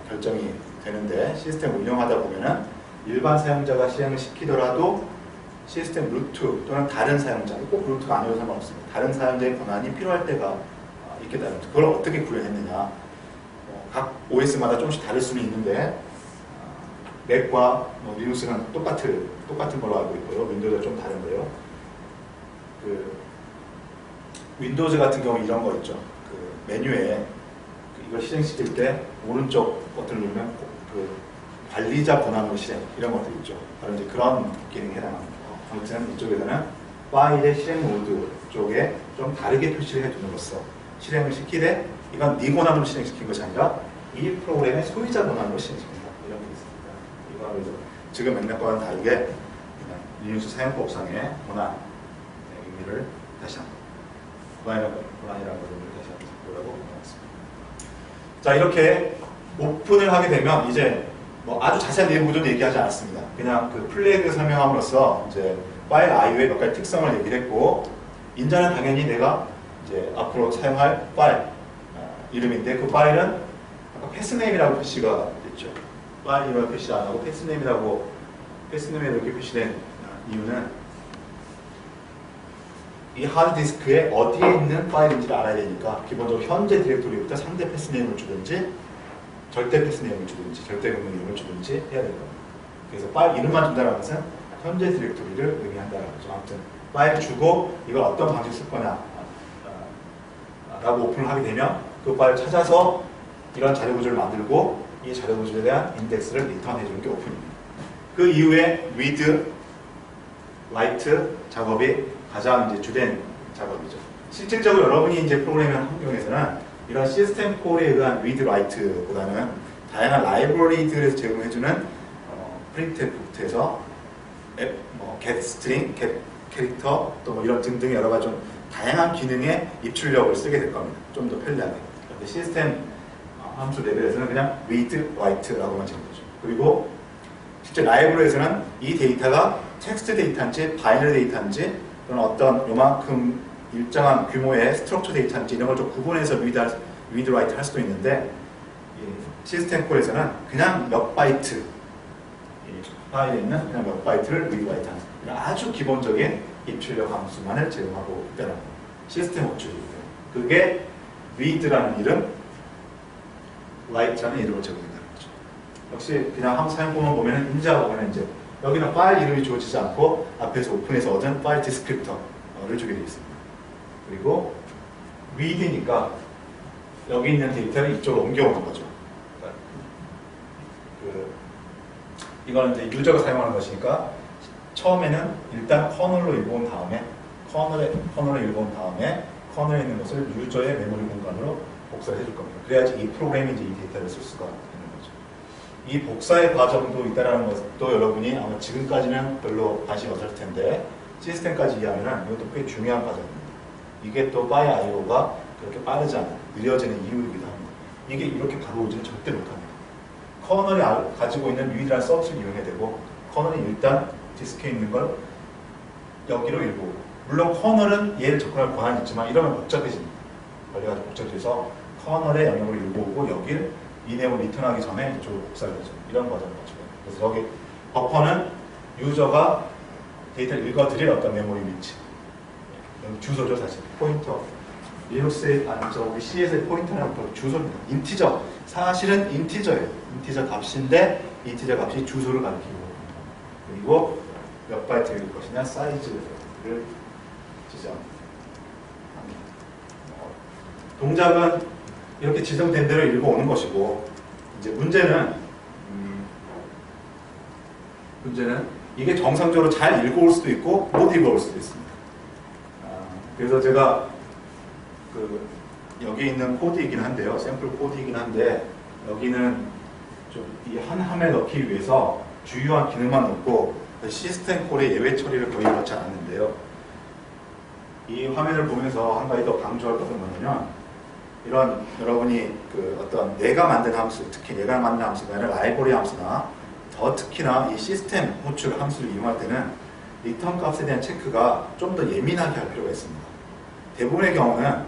결정이 되는데 시스템 운영하다 보면은 일반 사용자가 실행을 시키더라도 시스템 루트 또는 다른 사용자, 꼭 루트가 아니어도 상관없습니다. 다른 사용자의 권한이 필요할 때가 있겠다는 거죠. 그걸 어떻게 구현했느냐. 각 OS마다 조금씩 다를 수는 있는데 맥과 리눅스는 똑같은 걸로 알고 있고요. 윈도우가 좀 다른데요. 그 윈도우즈 같은 경우 이런 거 있죠. 그 메뉴에 이걸 실행시킬 때 오른쪽 버튼을 누르면 그 관리자 권한으로 실행 이런 것들 있죠. 바로 이제 그런 기능에 해당합니다. 아무튼 이쪽에서는 파일의 실행 모드 쪽에 좀 다르게 표시를 해둠으로써 실행을 시키되 이건 네 권한으로 실행시킨 것이 아니라 이 프로그램의 소유자 권한으로 실행시킨다. 이런 게 있습니다. 이거는 지금 맥락과는 다르게 리눅스 사용법상의 권한의 의미를 다시 한번 권한이라는 것을 다시 한번 보라고 하겠습니다. 자, 이렇게 오픈을 하게 되면 이제 뭐 아주 자세한 내부 구조는 얘기하지 않았습니다. 그냥 그 플래그 설명함으로써 이제 파일 IO의 몇 가지 특성을 얘기를 했고 인자는 당연히 내가 이제 앞으로 사용할 파일 이름인데 그 파일은 아까 패스네임이라고 표시가 됐죠. 파일 이름을 표시 안 하고 패스네임에 이렇게 표시된 이유는 이 하드디스크에 어디에 있는 파일인지를 알아야 되니까 기본적으로 현재 디렉토리부터 상대 패스네임을 주든지 절대 패스네임을 주든지 절대 명령 이름을 주든지 해야 됩니다. 그래서 파일 이름만 준다는 것은 현재 디렉토리를 의미한다는 거죠. 아무튼 파일 주고 이걸 어떤 방식으로 쓸 거냐 라고 오픈을 하게 되면 그 파일 찾아서 이런 자료 구조를 만들고 이 자료 구조에 대한 인덱스를 리턴해 주는 게 오픈입니다. 그 이후에 read, write 작업이 가장 이제 주된 작업이죠. 실질적으로 여러분이 이제 프로그래밍 환경에서는 이런 시스템 콜에 의한 read, write보다는 다양한 라이브러리들에서 제공해주는 printf부터해서 get string, get 캐릭터 또 뭐 이런 등등 여러 가지 좀 다양한 기능의 입출력을 쓰게 될 겁니다. 좀 더 편리하게. 그런데 시스템 함수 레벨에서는 그냥 read, write라고만 적용되죠. 그리고 실제 라이브러리에서는 이 데이터가 텍스트 데이터인지 바이너리 데이터인지 또는 어떤 요만큼 일정한 규모의 스트럭처 데이터인지 이런 걸 좀 구분해서 read, write 할 수도 있는데 시스템 콜에서는 그냥 몇 바이트 파일에 있는 그냥 몇 바이트를 read write 하는 이런 아주 기본적인 입출력 함수만을 제공하고 있다는 거. 시스템 호출이기 때문에 그게 read라는 이름, write라는 이름을 제공한다는 거죠. 역시 그냥 함수 사용법만 보면은 인지하고 보면 이제 여기는 파일 이름이 주어지지 않고 앞에서 오픈해서 얻은 파일 디스크립터를 주게 되어 있습니다. 그리고 read니까 여기 있는 데이터를 이쪽으로 옮겨오는 거죠. 이거는 이제 유저가 사용하는 것이니까 처음에는 일단 커널로 읽어온 다음에 커널을 읽어온 다음에 커널에 있는 것을 유저의 메모리 공간으로 복사를 해줄 겁니다. 그래야지 이 프로그램이 이제 이 데이터를 쓸 수가 있는 거죠. 이 복사의 과정도 있다는 것도 여러분이 아마 지금까지는 별로 관심이 없을 텐데 시스템까지 이해하면 이것도 꽤 중요한 과정입니다. 이게 또 by IO가 그렇게 빠르지 않은 느려지는 이유이기도 합니다. 이게 이렇게 바로 오지는 절대 못합니다. 커널이 가지고 있는 read라는 서비스를 이용해야 되고 커널이 일단 디스크에 있는 걸 여기로 읽고 물론 커널은 얘를 접근할 권한이 있지만 이러면 복잡해집니다. 관리가 복잡해서 커널의 영역을 읽어오고 여길 이 내용을 리턴하기 전에 이쪽으로 복사를 하죠. 이런 과정을 거쳐요. 그래서 여기 버퍼는 유저가 데이터를 읽어드릴 어떤 메모리 위치 여기 주소죠. 사실 포인터 리눅스의 우리 C에서의 포인터는 주소입니다. 인티저 사실은 인티저예요. 인티저 값인데 인티저 값이 주소를 가리키고 그리고 몇 바이트일 것이냐 사이즈를 지정합니다. 동작은 이렇게 지정된 대로 읽어오는 것이고 이제 문제는 이게 정상적으로 잘 읽어올 수도 있고 못 읽어올 수도 있습니다. 그래서 제가 여기 있는 코드이긴 한데요. 샘플 코드이긴 한데 여기는 좀 이 한 함에 넣기 위해서 주요한 기능만 넣고 시스템 콜의 예외 처리를 거의 넣지 않았는데요. 이 화면을 보면서 한 가지 더 강조할 것은 뭐냐면 이런 여러분이 어떤 내가 만든 함수, 특히 내가 만든 함수가 아니라 라이브러리 함수나 더 특히나 이 시스템 호출 함수를 이용할 때는 리턴 값에 대한 체크가 좀 더 예민하게 할 필요가 있습니다. 대부분의 경우는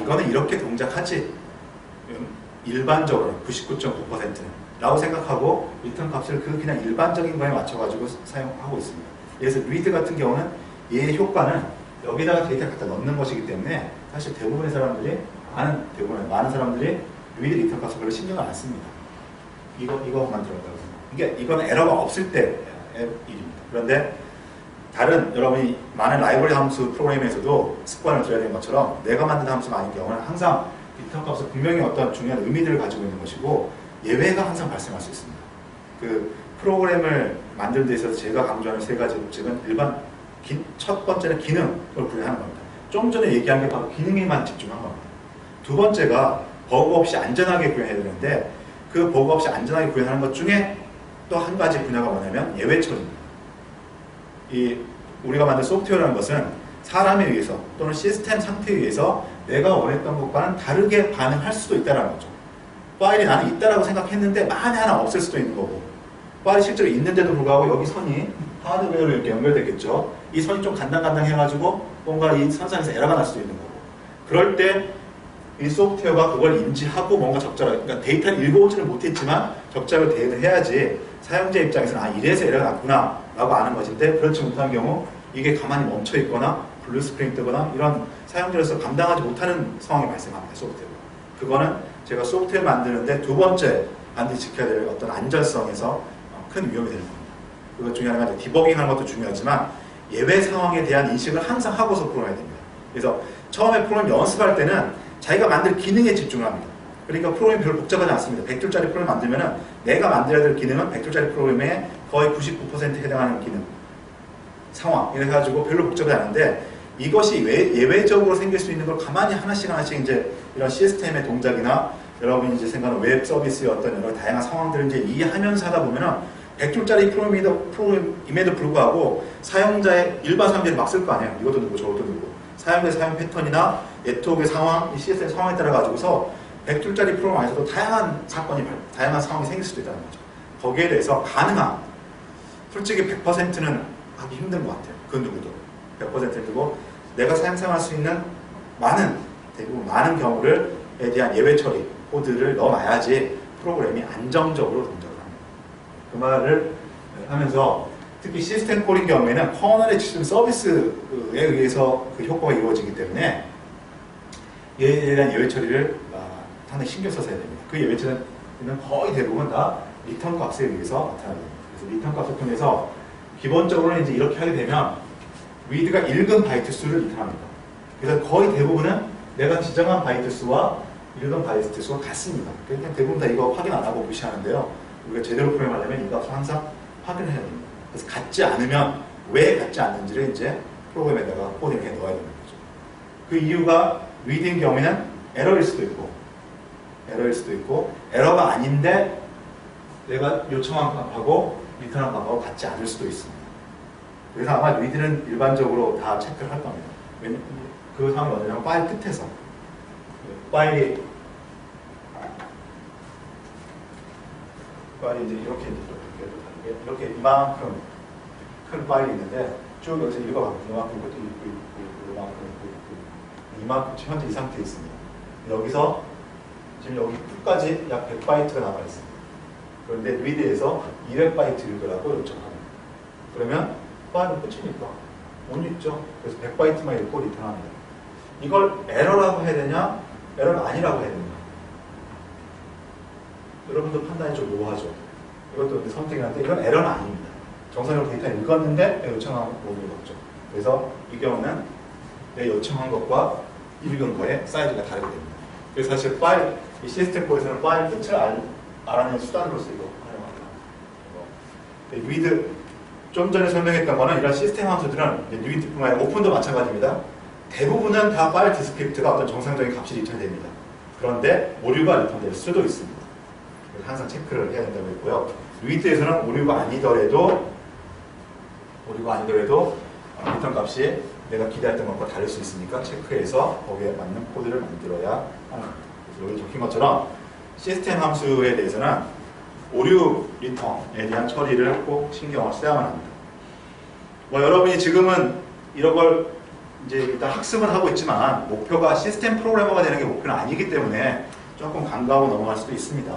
이거는 이렇게 동작하지 일반적으로 99.9%는 라고 생각하고 리턴 값을 그냥 일반적인 거에 맞춰가지고 사용하고 있습니다. 그래서 read 같은 경우는 얘의 효과는 여기다가 데이터를 갖다 넣는 것이기 때문에 사실 대부분의 사람들이 많은 사람들이 read 리턴 값을 별로 신경을 안 씁니다. 이거만 들어가요. 이거는 에러가 없을 때 일입니다. 그런데 다른 여러분이 많은 라이브러리 함수 프로그램에서도 습관을 들여야 되는 것처럼 내가 만든 함수가 아닌 경우는 항상 리턴 값은 분명히 어떤 중요한 의미들을 가지고 있는 것이고 예외가 항상 발생할 수 있습니다. 프로그램을 만드는 데 있어서 제가 강조하는 세 가지 법칙은 첫 번째는 기능을 구현하는 겁니다. 좀 전에 얘기한 게 바로 기능에만 집중한 겁니다. 두 번째가 버그 없이 안전하게 구현해야 되는데 그 버그 없이 안전하게 구현하는 것 중에 또 한 가지 분야가 뭐냐면 예외 처리입니다. 우리가 만든 소프트웨어라는 것은 사람에 의해서 또는 시스템 상태에 의해서 내가 원했던 것과는 다르게 반응할 수도 있다는 거죠. 파일이 나는 있다라고 생각했는데 만에 하나 없을 수도 있는 거고 파일이 실제로 있는데도 불구하고 여기 선이 하드웨어로 이렇게 연결됐겠죠. 이 선이 좀 간당간당해가지고 뭔가 이 선상에서 에러가 날 수도 있는 거고 그럴 때 이 소프트웨어가 그걸 인지하고 뭔가 적절하게 그러니까 데이터를 읽어오지는 못했지만 적절하게 대응을 해야지 사용자 입장에서는 이래서 에러가 났구나 라고 아는 것인데 그렇지 못한 경우 이게 가만히 멈춰 있거나 블루 스크린 뜨거나 이런 사용자로서 감당하지 못하는 상황이 발생합니다. 소프트웨어가. 그거는 제가 소프트웨어 만드는데 두 번째 반드시 지켜야 될 어떤 안전성에서 큰 위험이 되는 겁니다. 그것 중에 하나가 디버깅하는 것도 중요하지만 예외 상황에 대한 인식을 항상 하고서 프로그램해야 됩니다. 그래서 처음에 프로그램 연습할 때는 자기가 만들 기능에 집중을 합니다. 그러니까 프로그램이 별로 복잡하지 않습니다. 100줄짜리 프로그램 만들면 내가 만들어야 될 기능은 100줄짜리 프로그램의 거의 99%에 해당하는 기능 상황 이래가지고 별로 복잡하지 않은데 이것이 예외적으로 생길 수 있는 걸 가만히 하나씩 이제 이런 시스템의 동작이나 여러분이 이제 생각하는 웹 서비스의 어떤 여러 다양한 상황들을 이제 이해하면서 하다 보면은 100줄짜리 프로그램임에도 불구하고 사용자의 일반 사용자를 막 쓸 거 아니에요. 이것도 넣고 저것도 넣고 사용자의 사용 패턴이나 네트워크의 상황, 이 시스템 상황에 따라 가지고서 100줄짜리 프로그램 안에서도 다양한 상황이 생길 수도 있다는 거죠. 거기에 대해서 가능한 솔직히 100%는 하기 힘든 것 같아요. 그 누구도 100% 힘들고 내가 사용할 수 있는 대부분 많은 경우에 대한 예외 처리 코드를 넣어놔야지 프로그램이 안정적으로 동작을 합니다. 그 말을 하면서 특히 시스템 콜인 경우에는 커널의 지금 서비스에 의해서 그 효과가 이루어지기 때문에 얘에 대한 예외 처리를 상당히 신경 써서 해야 됩니다. 그 예외 처리는 거의 대부분 다 리턴 값에 의해서 나타납니다. 그래서 리턴 값을 통해서 기본적으로는 이제 이렇게 하게 되면 read가 읽은 바이트 수를 리턴합니다. 그래서 거의 대부분은 내가 지정한 바이트 수와 읽은 바이트 수가 같습니다. 그냥 대부분 다 이거 확인 안 하고 무시하는데요. 우리가 제대로 프로그램하려면 이 값을 항상 확인해야 됩니다. 그래서 같지 않으면 왜 같지 않는지를 이제 프로그램에다가 코딩에 넣어야 되는 거죠. 그 이유가 read인 경우에는 에러일 수도 있고 에러가 아닌데 내가 요청한 값하고 리턴한 값하고 같지 않을 수도 있습니다. 그래서 아마 read는 일반적으로 다 체크를 할 겁니다. 왜냐면 그 상황이 어디냐면 파일 끝에서 파일이 이제 이렇게 이만큼 큰 파일이 있는데 쭉 여기서 읽어봐요. 이만큼 것도 있고 이만큼 현재 이 상태에 있습니다. 여기서 지금 여기 끝까지 약 100바이트가 남아 있습니다. 그런데 read에서 200바이트 읽으라고 요청합니다. 그러면 파일은 끝이니까 못 읽죠. 그래서 100바이트만 읽고 리턴합니다. 이걸 에러라고 해야 되냐? 에러가 아니라고 해야 되냐? 여러분도 판단이 좀 모호하죠. 이것도 선택이한데 이건 에러는 아닙니다. 정상적으로 데이터를 읽었는데 요청한 못 읽었죠. 그래서 이 경우는 내 요청한 것과 읽은 거의 사이즈가 다르게 됩니다. 그래서 사실 파일, 이 시스템 콜에서는 파일 끝을 알아내는 수단으로서 이거 활용합니다. read, 좀 전에 설명했던 거는 이런 시스템 함수들은 read뿐만 아니라 오픈도 마찬가지입니다. 대부분은 다 파일 디스크립트가 어떤 정상적인 값이 리턴됩니다. 그런데 오류가 리턴될 수도 있습니다. 그래서 항상 체크를 해야 된다고 했고요. read에서는 오류가 아니더라도 리턴 값이 내가 기대했던 것과 다를 수 있으니까 체크해서 거기에 맞는 코드를 만들어야 하는 거예요. 그래서 여기 적힌 것처럼 시스템 함수에 대해서는 오류 리턴에 대한 처리를 꼭 신경을 써야만 합니다. 여러분이 지금은 이런 걸 이제 일단 학습은 하고 있지만 목표가 시스템 프로그래머가 되는 게 목표는 아니기 때문에 조금 간과하고 넘어갈 수도 있습니다.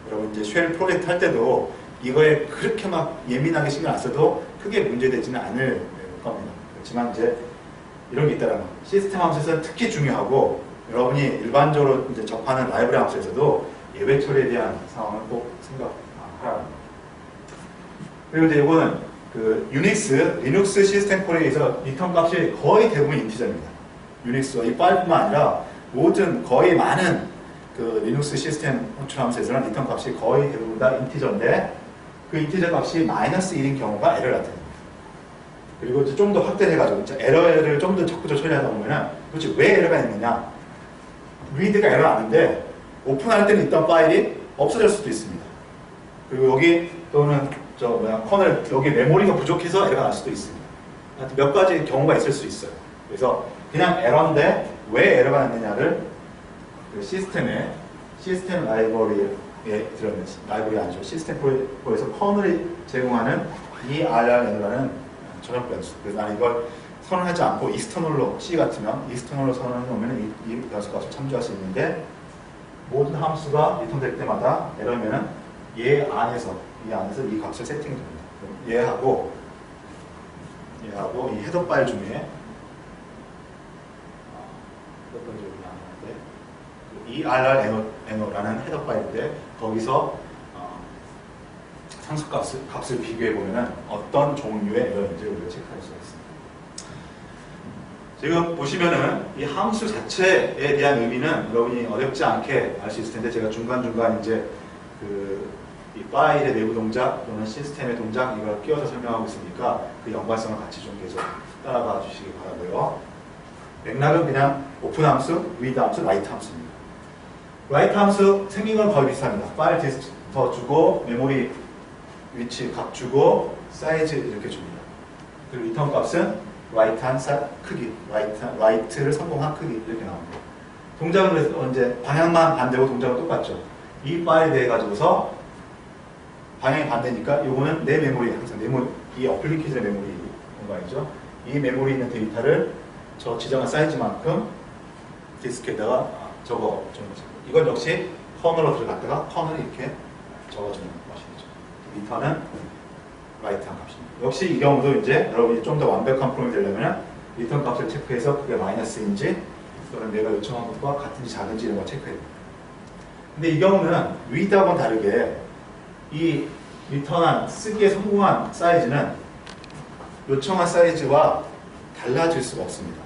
여러분 이제 쉘 프로젝트 할 때도 이거에 그렇게 막 예민하게 신경 안 써도 크게 문제되지는 않을 겁니다. 그렇지만 이제 이런 게 있다라는 거. 시스템 함수에서는 특히 중요하고 여러분이 일반적으로 이제 접하는 라이브러리 함수에서도 예외 처리에 대한 상황을 꼭 생각하라는 거. 그리고 이제 이거는 그 리눅스 시스템 콜에서 리턴 값이 거의 대부분 인티저입니다. 유닉스와 이 파일뿐만 아니라 모든 거의 많은 그 리눅스 시스템 호출함수에서는 리턴 값이 거의 대부분 다 인티저인데 그 인티저 값이 -1인 경우가 에러를 나타냅니다. 그리고 좀 더 확대해가지고 에러를 좀 더 적극적으로 처리하다 보면은 도대체 왜 에러가 있느냐? read가 에러가 아닌데 오픈할 때는 있던 파일이 없어질 수도 있습니다. 그리고 여기 또는 커널 여기 메모리가 부족해서 에러가 날 수도 있습니다. 몇 가지 경우가 있을 수 있어요. 그래서 그냥 에러인데 왜 에러가 났느냐를 그 시스템 라이브러리에 들어있는 라이브러리 아니죠. 시스템 프로에서 커널이 제공하는 ERR라는 전용 변수. 그래서 나는 이걸 선언하지 않고 익스터널로 C 같으면 익스터널로 선언해 놓으면 이 변수 값을 참조할 수 있는데 모든 함수가 리턴될 때마다 에러면은 이 안에서 이 값을 세팅이 됩니다. 얘하고 이 헤더 파일 중에 ERRNO라는 헤더 파일인데 거기서 상수값을 비교해 보면 어떤 종류의 에러인지 우리가 체크할 수가 있습니다. 지금 보시면은 이 함수 자체에 대한 의미는 여러분이 어렵지 않게 알 수 있을 텐데 제가 중간중간 이제 이 파일의 내부 동작 또는 시스템의 동작 이걸 끼워서 설명하고 있으니까 그 연관성을 같이 좀 계속 따라가 주시기 바라고요. 맥락은 그냥 오픈 함수, read 함수, write 함수입니다. write 함수 생긴 건 거의 비슷합니다. 파일 디스크터 주고 메모리 위치 값 주고 사이즈 이렇게 줍니다. 그리고 리턴 값은 write한 크기, write를 성공한 크기 이렇게 나옵니다. 동작은 그래서 이제 방향만 반대고 동작은 똑같죠. 이 파일에 대해 가지고서 방향이 반대니까 이거는 내 메모리 항상 이 어플리케이션의 메모리 공간이죠. 이 메모리에 있는 데이터를 저 지정한 사이즈만큼 디스크에다가 적어주는 거죠. 이건 역시 커널로 들어갔다가 커널이 이렇게 적어주는 것이죠. 리턴은 라이트한 값입니다. 역시 이 경우도 이제 여러분이 좀 더 완벽한 프로그램이 되려면 리턴 값을 체크해서 그게 마이너스인지 또는 내가 요청한 것과 같은지 작은지 이런 걸 체크해야 됩니다. 근데 이 경우는 위드하고는 다르게 이 리턴한 쓰기에 성공한 사이즈는 요청한 사이즈와 달라질 수가 없습니다.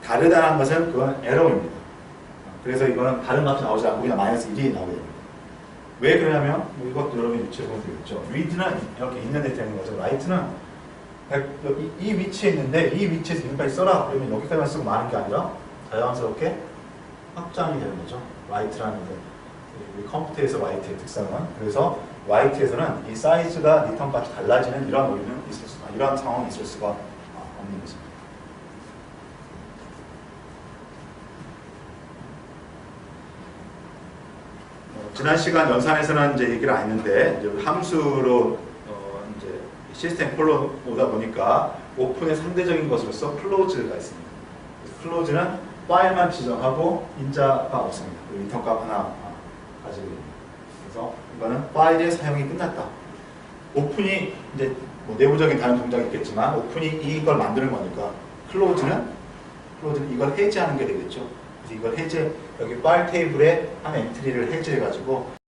다르다는 것은 그건 에러입니다. 그래서 이거는 다른 값이 나오지 않고 그냥 마이너스 1이 나오게 됩니다. 왜 그러냐면 뭐 이것도 여러분이 유치해 보면 되겠죠. 위드는 이렇게 있는 데 되는 거죠. 라이트는 이 위치에 있는데 이 위치에서 여기까지 써라. 그러면 여기까지만 쓰고 마는 게 아니라 자연스럽게 확장이 되는 거죠. 라이트라는 게 우리 컴퓨터에서 라이트의 특성은 그래서 라이트에서는 이 사이즈가 리턴 값이 달라지는 이런 오류는 있을 수가 이런 상황이 있을 수가 없는 것입니다. 지난 시간 연산에서는 이제 얘기를 안 했는데 이제 함수로 이제 시스템 콜로 오다 보니까 오픈의 상대적인 것으로서 클로즈가 있습니다. 클로즈는 파일만 지정하고 인자가 없습니다. 리턴 값 하나 가지고 있습니다. 그래서 이거는 파일의 사용이 끝났다. 오픈이 이제 뭐 내부적인 다른 동작이 있겠지만 오픈이 이걸 만드는 거니까 클로즈는 이걸 해제하는 게 되겠죠. 그래서 이걸 해제 여기 파일 테이블에 한 엔트리를 해제해가지고